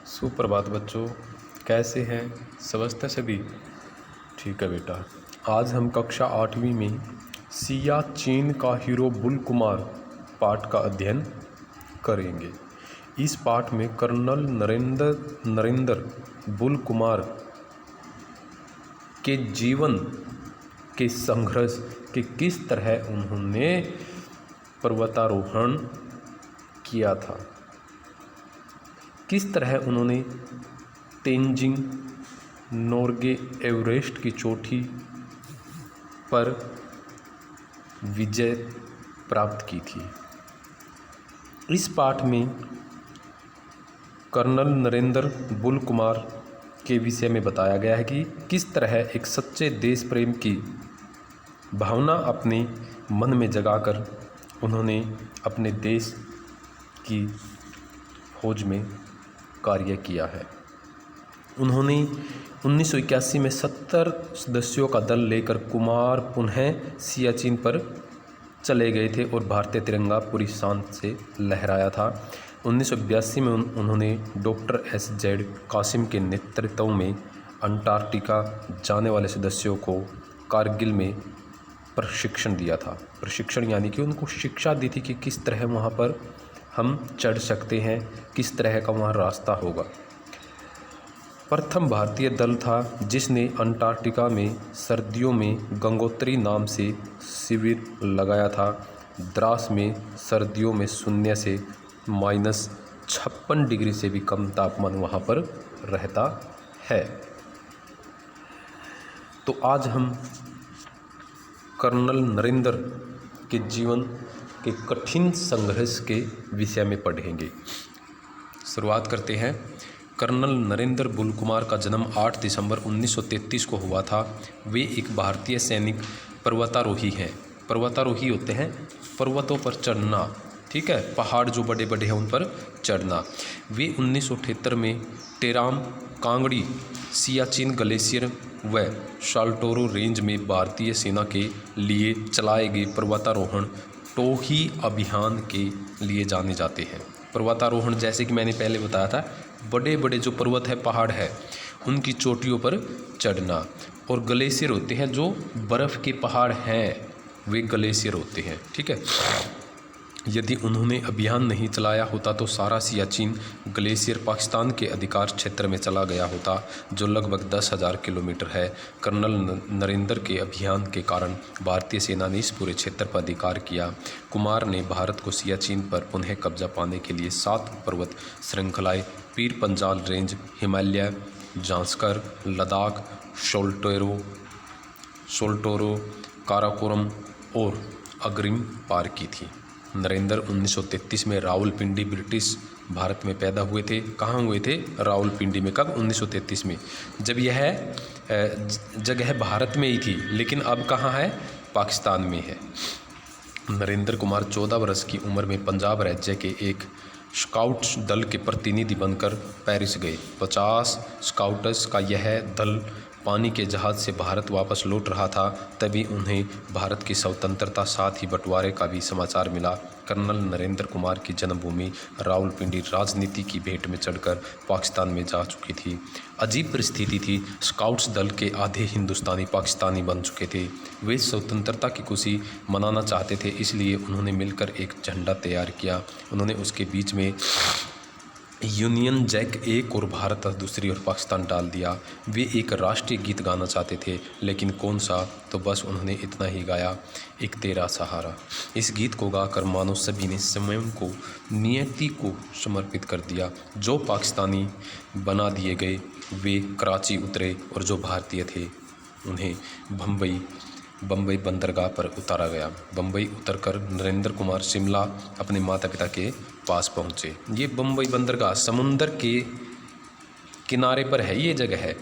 सुप्रभात बच्चों, कैसे हैं? समझते सभी? ठीक है बेटा। आज हम कक्षा 8वीं में सियाचिन का हीरो बुल कुमार पाठ का अध्ययन करेंगे। इस पाठ में कर्नल नरेंद्र बुल कुमार के जीवन के संघर्ष के किस तरह उन्होंने पर्वतारोहण किया था, किस तरह उन्होंने तेंजिंग नोर्गे एवरेस्ट की चोटी पर विजय प्राप्त की थी। इस पाठ में कर्नल नरेंद्र बुल कुमार के विषय में बताया गया है कि किस तरह एक सच्चे देश प्रेम की भावना अपने मन में जगाकर उन्होंने अपने देश की फौज में कार्य किया है। उन्होंने 1981 में 70 सदस्यों का दल लेकर कुमार पुनः सियाचिन पर चले गए थे और भारतीय तिरंगा पूरी शान से लहराया था। 1982 में उन्होंने डॉक्टर SZ कासिम के नेतृत्व में अंटार्कटिका जाने वाले सदस्यों को कारगिल में प्रशिक्षण दिया था। प्रशिक्षण यानी कि उनको शिक्षा दी थी कि किस तरह वहाँ पर हम चढ़ सकते हैं, किस तरह का वहाँ रास्ता होगा। प्रथम भारतीय दल था जिसने अंटार्कटिका में सर्दियों में गंगोत्री नाम से शिविर लगाया था। द्रास में सर्दियों में शून्य से -56 डिग्री से भी कम तापमान वहाँ पर रहता है। तो आज हम कर्नल नरेंद्र के जीवन के कठिन संघर्ष के विषय में पढ़ेंगे। शुरुआत करते हैं। कर्नल नरेंद्र बुल कुमार का जन्म 8 दिसंबर 1933 को हुआ था। वे एक भारतीय सैनिक पर्वतारोही हैं। पर्वतारोही होते हैं पर्वतों पर चढ़ना, ठीक है, पहाड़ जो बड़े बड़े हैं उन पर चढ़ना। वे 1978 में टेराम कांगड़ी सियाचिन ग्लेशियर व शाल्टोरो रेंज में भारतीय सेना के लिए चलाए गए पर्वतारोहण टोही अभियान के लिए जाने जाते हैं। पर्वतारोहण जैसे कि मैंने पहले बताया था, बड़े बड़े जो पर्वत है, पहाड़ है, उनकी चोटियों पर चढ़ना। और ग्लेशियर होते हैं जो बर्फ़ के पहाड़ हैं, वे ग्लेशियर होते हैं, ठीक है। यदि उन्होंने अभियान नहीं चलाया होता तो सारा सियाचिन ग्लेशियर पाकिस्तान के अधिकार क्षेत्र में चला गया होता, जो लगभग 10,000 किलोमीटर है। कर्नल नरेंद्र के अभियान के कारण भारतीय सेना ने इस पूरे क्षेत्र पर अधिकार किया। कुमार ने भारत को सियाचिन पर पुनः कब्जा पाने के लिए 7 पर्वत श्रृंखलाएँ पीर पंजाल रेंज, हिमालय, जांस्कर, लद्दाख, सोल्टोरो, काराकोरम और अग्रिम पार की थी। नरेंद्र 1933 में रावलपिंडी ब्रिटिश भारत में पैदा हुए थे। कहाँ हुए थे? रावलपिंडी में। कब? 1933 में, जब यह जगह भारत में ही थी, लेकिन अब कहाँ है? पाकिस्तान में है। नरेंद्र कुमार 14 वर्ष की उम्र में पंजाब राज्य के एक स्काउट्स दल के प्रतिनिधि बनकर पेरिस गए। 50 स्काउट्स का यह दल पानी के जहाज़ से भारत वापस लौट रहा था, तभी उन्हें भारत की स्वतंत्रता साथ ही बंटवारे का भी समाचार मिला। कर्नल नरेंद्र कुमार की जन्मभूमि रावलपिंडी राजनीति की भेंट में चढ़कर पाकिस्तान में जा चुकी थी। अजीब परिस्थिति थी। स्काउट्स दल के आधे हिंदुस्तानी पाकिस्तानी बन चुके थे। वे स्वतंत्रता की खुशी मनाना चाहते थे, इसलिए उन्होंने मिलकर एक झंडा तैयार किया। उन्होंने उसके बीच में यूनियन जैक एक और भारत दूसरी ओर पाकिस्तान डाल दिया। वे एक राष्ट्रीय गीत गाना चाहते थे, लेकिन कौन सा? तो बस उन्होंने इतना ही गाया, एक तेरा सहारा। इस गीत को गाकर मानो सभी ने स्वयं को नियति को समर्पित कर दिया। जो पाकिस्तानी बना दिए गए वे कराची उतरे और जो भारतीय थे उन्हें बम्बई बंदरगाह पर उतारा गया। बम्बई उतरकर नरेंद्र कुमार शिमला अपने माता पिता के पास पहुँचे। ये बम्बई बंदरगाह समुंदर के किनारे पर है, ये जगह है।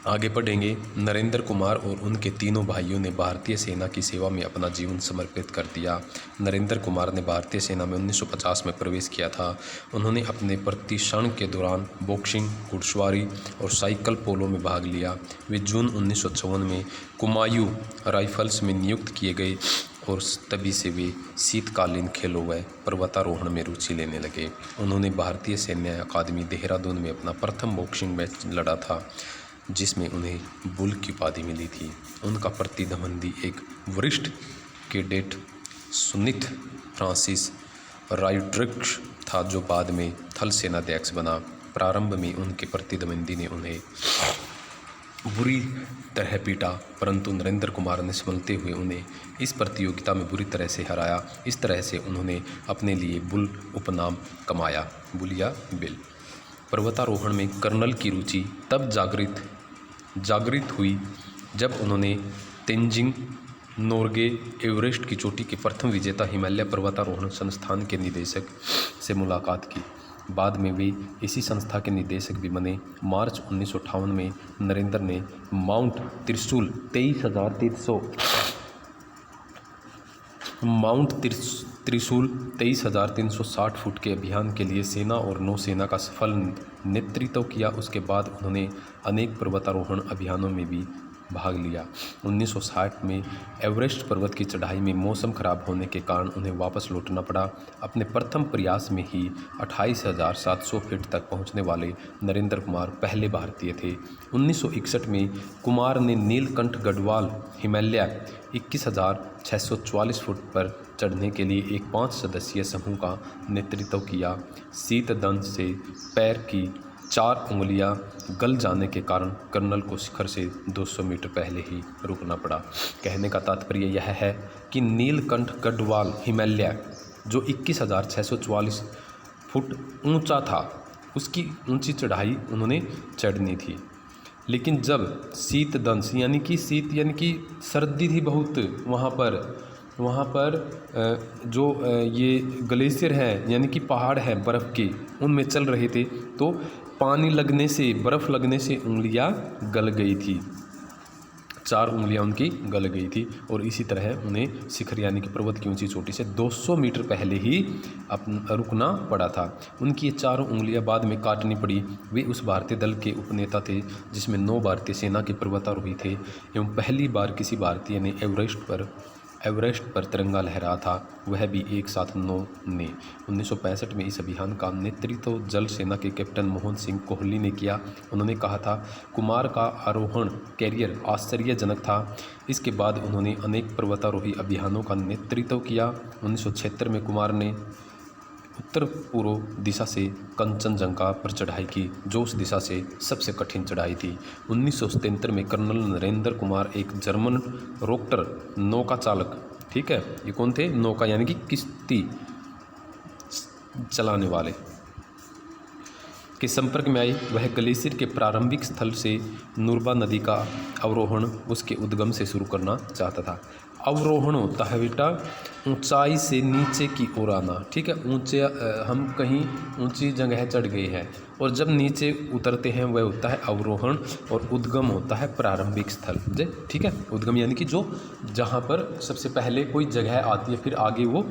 आगे पढ़ेंगे। नरेंद्र कुमार और उनके तीनों भाइयों ने भारतीय सेना की सेवा में अपना जीवन समर्पित कर दिया। नरेंद्र कुमार ने भारतीय सेना में 1950 में प्रवेश किया था। उन्होंने अपने प्रशिक्षण के दौरान बॉक्सिंग, घुड़सवारी और साइकिल पोलो में भाग लिया। वे जून 1954 में कुमायूं राइफल्स में नियुक्त किए गए। और तभी से वे शीतकालीन खेलों व पर्वतारोहण में रुचि लेने लगे। उन्होंने भारतीय सैन्य अकादमी देहरादून में अपना प्रथम बॉक्सिंग मैच लड़ा था, जिसमें उन्हें बुल की उपाधि मिली थी। उनका प्रतिद्वंदी एक वरिष्ठ कैडेट सुनीत फ्रांसिस राइड्रिक्स था, जो बाद में थल सेनाध्यक्ष बना। प्रारंभ में उनके प्रतिद्वंदी ने उन्हें बुरी तरह पीटा, परंतु नरेंद्र कुमार ने संभलते हुए उन्हें इस प्रतियोगिता में बुरी तरह से हराया। इस तरह से उन्होंने अपने लिए बुल उपनाम कमाया, बुल या बिल। पर्वतारोहण में कर्नल की रुचि तब जागृत हुई जब उन्होंने तेंजिंग नोर्गे एवरेस्ट की चोटी के प्रथम विजेता हिमालय पर्वतारोहण संस्थान के निदेशक से मुलाकात की। बाद में वे इसी संस्था के निदेशक भी बने। मार्च 1958 में नरेंद्र ने माउंट त्रिशूल 23,360 फुट के अभियान के लिए सेना और नौसेना का सफल नेतृत्व किया। उसके बाद उन्होंने अनेक पर्वतारोहण अभियानों में भी भाग लिया। 1960 में एवरेस्ट पर्वत की चढ़ाई में मौसम खराब होने के कारण उन्हें वापस लौटना पड़ा। अपने प्रथम प्रयास में ही 28,700 फीट तक पहुंचने वाले नरेंद्र कुमार पहले भारतीय थे। 1961 में कुमार ने नीलकंठ गढ़वाल हिमालय 21,644 फुट पर चढ़ने के लिए एक 5 सदस्यीय समूह का नेतृत्व किया। शीतदंश से पैर की 4 उंगलियां गल जाने के कारण कर्नल को शिखर से 200 मीटर पहले ही रुकना पड़ा। कहने का तात्पर्य यह है कि नीलकंठ गढ़वाल हिमालय जो 21,644 फुट ऊंचा था, उसकी ऊंची चढ़ाई उन्होंने चढ़नी थी। लेकिन जब शीतदंश यानी कि सर्दी थी बहुत वहाँ पर जो ये ग्लेशियर है यानी कि पहाड़ हैं बर्फ़ के, उनमें चल रहे थे, तो पानी लगने से, बर्फ़ लगने से उंगलियां गल गई थी, 4 उंगलियां उनकी गल गई थी। और इसी तरह उन्हें शिखर यानी कि पर्वत की ऊंची चोटी से 200 मीटर पहले ही रुकना पड़ा था। उनकी ये 4 उंगलियां बाद में काटनी पड़ी। वे उस भारतीय दल के उपनेता थे जिसमें 9 भारतीय सेना के पर्वतारोही थे एवं पहली बार किसी भारतीय ने एवरेस्ट पर तिरंगा लहराया था, वह भी एक साथ 9 ने। 1965 में इस अभियान का नेतृत्व जल सेना के कैप्टन मोहन सिंह कोहली ने किया। उन्होंने कहा था, कुमार का आरोहण कैरियर आश्चर्यजनक था। इसके बाद उन्होंने अनेक पर्वतारोही अभियानों का नेतृत्व किया। 1976 में कुमार ने उत्तर पूर्व दिशा से कंचनजंगा पर चढ़ाई की, जो उस दिशा से सबसे कठिन चढ़ाई थी। 1977 में कर्नल नरेंद्र कुमार एक जर्मन रोक्टर नौका चालक, ठीक है, ये कौन थे? नौका यानी कि किश्ती चलाने वाले के संपर्क में आई। वह ग्लेशियर के प्रारंभिक स्थल से नुरबा नदी का अवरोहण उसके उद्गम से शुरू करना चाहता था। अवरोहण होता है बेटा ऊंचाई से नीचे की ओर आना, ठीक है। हम कहीं ऊंची जगह चढ़ गए हैं और जब नीचे उतरते हैं वह होता है अवरोहण, और उद्गम होता है प्रारंभिक स्थल, ठीक है। उद्गम यानी कि जहाँ पर सबसे पहले कोई जगह आती है फिर आगे वो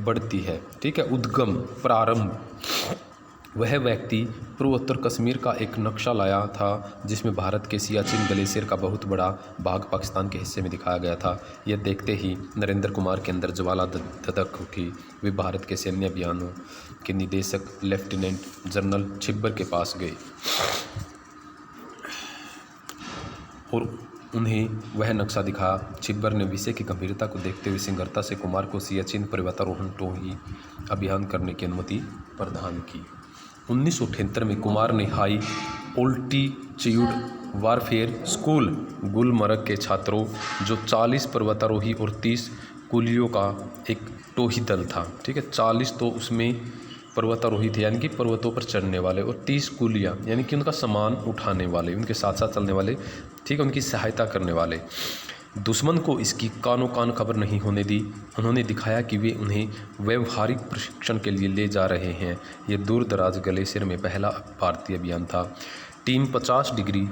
बढ़ती है, ठीक है। उद्गम, प्रारंभ। वह व्यक्ति पूर्वोत्तर कश्मीर का एक नक्शा लाया था जिसमें भारत के सियाचिन ग्लेशियर का बहुत बड़ा भाग पाकिस्तान के हिस्से में दिखाया गया था। यह देखते ही नरेंद्र कुमार के अंदर ज्वाला धधक उठी। वे भारत के सैन्य अभियानों के निदेशक लेफ्टिनेंट जनरल छिब्बर के पास गए और उन्हें वह नक्शा दिखाया। छिब्बर ने विषय की गंभीरता को देखते हुए सिंगरता से कुमार को सियाचिन पर्वतारोहण टोही अभियान करने की अनुमति प्रदान की। 1978 में कुमार ने high altitude warfare school Gulmarg के छात्रों, जो 40 पर्वतारोही और 30 कुलियों का एक टोही दल था, ठीक है। 40 तो उसमें पर्वतारोही थे यानी कि पर्वतों पर चढ़ने वाले, और 30 कुलियाँ यानी कि उनका सामान उठाने वाले, उनके साथ साथ चलने वाले, ठीक है, उनकी सहायता करने वाले। दुश्मन को इसकी कानो कान खबर नहीं होने दी। उन्होंने दिखाया कि वे उन्हें व्यवहारिक प्रशिक्षण के लिए ले जा रहे हैं। यह दूर दराज ग्लेशियर में पहला भारतीय अभियान था। टीम 50 डिग्री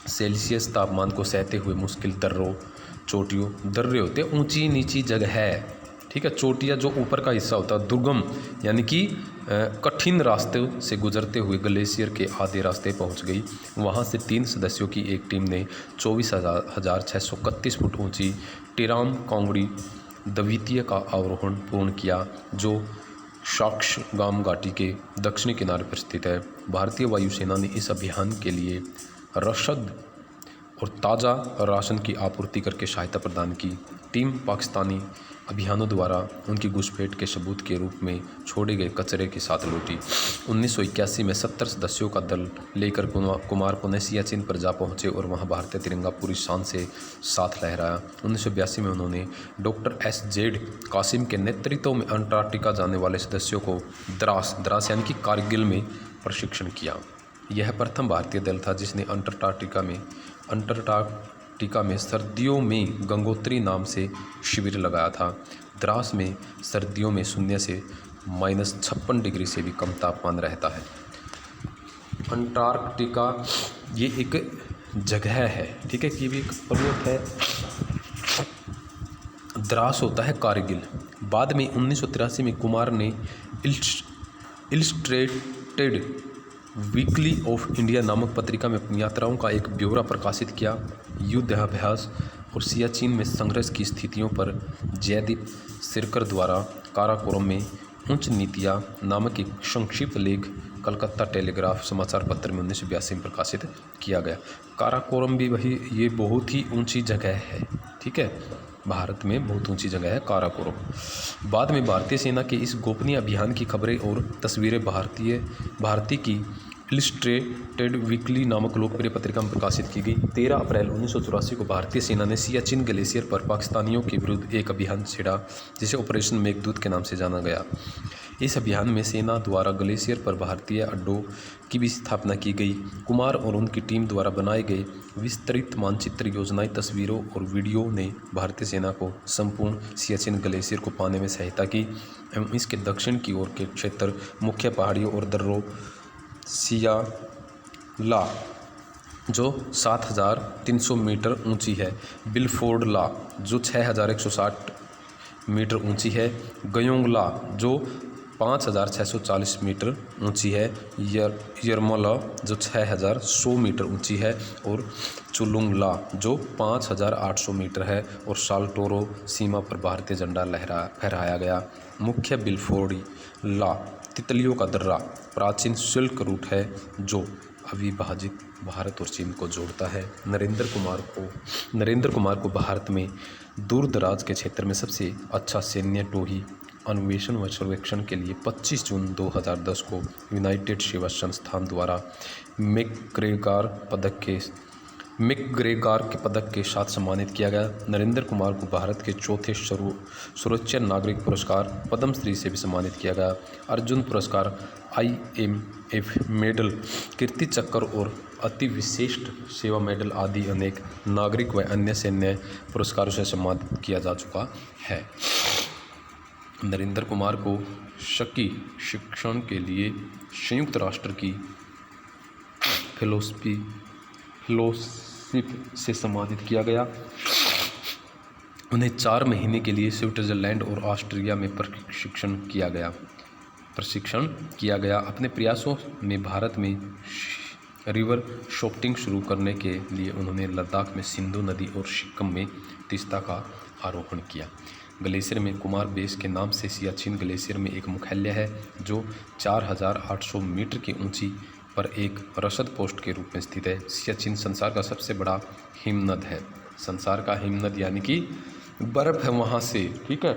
सेल्सियस तापमान को सहते हुए मुश्किल दर्रे होते ऊंची नीची जगह है, ठीक है। चोटियाँ जो ऊपर का हिस्सा होता है, दुर्गम यानी कि कठिन रास्ते से गुजरते हुए ग्लेशियर के आधे रास्ते पहुंच गई। वहां से 3 सदस्यों की एक टीम ने 24,631 फुट ऊंची टिराम कोंगड़ी द्वितीय का अवरोहण पूर्ण किया, जो साक्ष्यगाम घाटी के दक्षिणी किनारे पर स्थित है। भारतीय वायुसेना ने इस अभियान के लिए रसद और ताज़ा राशन की आपूर्ति करके सहायता प्रदान की। टीम पाकिस्तानी अभियानों द्वारा उनकी घुसपैठ के सबूत के रूप में छोड़े गए कचरे के साथ लौटी। 1981 में 70 सदस्यों का दल लेकर कुमार पुनः सियाचिन पर जा पहुंचे और वहां भारतीय तिरंगा पूरी शान से साथ लहराया। 1982 में उन्होंने डॉक्टर SZ कासिम के नेतृत्व में अंटार्कटिका जाने वाले सदस्यों को द्रास यानी कि कारगिल में प्रशिक्षण किया। यह प्रथम भारतीय दल था जिसने अंटार्कटिका में सर्दियों में गंगोत्री नाम से शिविर लगाया था। द्रास में सर्दियों में 0 से -56 डिग्री से भी कम तापमान रहता है। अंटार्कटिका ये एक जगह है, ठीक है, कि भी एक पर्वत है। द्रास होता है कारगिल। बाद में 1983 में कुमार ने इलस्ट्रेटेड वीकली ऑफ इंडिया नामक पत्रिका में अपनी यात्राओं का एक ब्यौरा प्रकाशित किया। युद्धाभ्यास और सियाचिन में संघर्ष की स्थितियों पर जयदीप सिरकर द्वारा काराकोरम में उच्च नीतियाँ नामक एक संक्षिप्त लेख कलकत्ता टेलीग्राफ समाचार पत्र में 1982 में प्रकाशित किया गया। काराकोरम भी वही, ये बहुत ही ऊंची जगह है, ठीक है, भारत में बहुत ऊंची जगह है काराकोरम। बाद में भारतीय सेना के इस गोपनीय अभियान की खबरें और तस्वीरें भारती की इलस्ट्रेटेड वीकली नामक लोकप्रिय पत्रिका में प्रकाशित की गई। 13 अप्रैल 1984 को भारतीय सेना ने सियाचिन ग्लेशियर पर पाकिस्तानियों के विरुद्ध एक अभियान छेड़ा जिसे ऑपरेशन मेघदूत के नाम से जाना गया। इस अभियान में सेना द्वारा ग्लेशियर पर भारतीय अड्डों की भी स्थापना की गई। कुमार और उनकी टीम द्वारा बनाए गए विस्तृत मानचित्र, योजनाएं, तस्वीरों और वीडियो ने भारतीय सेना को संपूर्ण सियाचिन ग्लेशियर को पाने में सहायता की एवं इसके दक्षिण की ओर के क्षेत्र, मुख्य पहाड़ियों और दर्रों सियाला जो 7,300 मीटर ऊंची है, बिलफोर्ड ला जो 6,160 मीटर ऊंची है, गयोंगला जो 5,640 मीटर ऊंची है, यरमला जो 6,100 मीटर ऊंची है और चुलुंगला जो 5,800 मीटर है और साल्टोरो सीमा पर भारतीय झंडा फहराया गया। मुख्य बिलफोर्ड ला तितलियों का दर्रा प्राचीन सिल्क रूट है जो अविभाजित भारत और चीन को जोड़ता है। नरेंद्र कुमार को भारत में दूर दराज के क्षेत्र में सबसे अच्छा सैन्य टोही अन्वेषण व सर्वेक्षण के लिए 25 जून 2010 को यूनाइटेड सेवा संस्थान द्वारा मैकग्रेगार के पदक के साथ सम्मानित किया गया। नरेंद्र कुमार को भारत के चौथे सर्वोच्च नागरिक पुरस्कार पद्मश्री से भी सम्मानित किया गया। अर्जुन पुरस्कार, IMF मेडल, कीर्ति चक्र और अति विशिष्ट सेवा मेडल आदि अनेक नागरिक व अन्य सैन्य पुरस्कारों से सम्मानित किया जा चुका है। नरेंद्र कुमार को शकी शिक्षण के लिए संयुक्त राष्ट्र की फेलोशिप से सम्मानित किया गया। उन्हें 4 महीने के लिए स्विट्जरलैंड और ऑस्ट्रिया में प्रशिक्षण किया गया। अपने प्रयासों में भारत में रिवर शॉफ्टिंग शुरू करने के लिए उन्होंने लद्दाख में सिंधु नदी और सिक्किम में तीस्ता का आरोहण किया। ग्लेशियर में कुमार बेस के नाम से सियाचिन ग्लेशियर में एक मुख्यालय है जो 4,800 मीटर की ऊंची पर एक रसद पोस्ट के रूप में स्थित है। सियाचिन संसार का सबसे बड़ा हिमनद है। संसार का हिमनद यानी कि बर्फ़ है वहाँ से, ठीक है,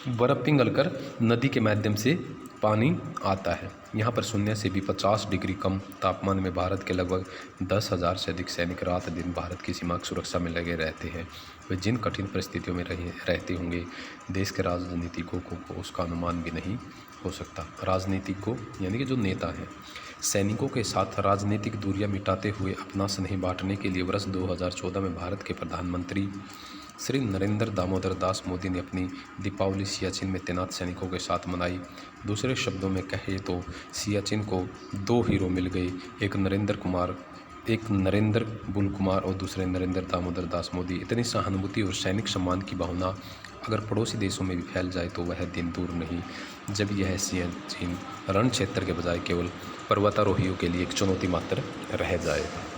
बर्फ़ पिघलकर नदी के माध्यम से पानी आता है। यहाँ पर 0 से भी 50 डिग्री कम तापमान में भारत के लगभग 10,000 से अधिक सैनिक रात दिन भारत की सीमा की सुरक्षा में लगे रहते हैं। वे जिन कठिन परिस्थितियों में रहते होंगे, देश के राजनीतिकों को उसका अनुमान भी नहीं हो सकता। राजनीतिकों यानी कि जो नेता हैं, सैनिकों के साथ राजनीतिक दूरियां मिटाते हुए अपना स्नेह बांटने के लिए वर्ष 2014 में भारत के प्रधानमंत्री श्री नरेंद्र दामोदर दास मोदी ने अपनी दीपावली सियाचिन में तैनात सैनिकों के साथ मनाई। दूसरे शब्दों में कहे तो सियाचिन को 2 हीरो मिल गए, एक नरेंद्र बुल कुमार और दूसरे नरेंद्र दामोदर दास मोदी। इतनी सहानुभूति और सैनिक सम्मान की भावना अगर पड़ोसी देशों में भी फैल जाए तो वह दिन दूर नहीं जब यह सियाचिन रण क्षेत्र के बजाय केवल पर्वतारोहियों के लिए एक चुनौती मात्र रह जाएगा।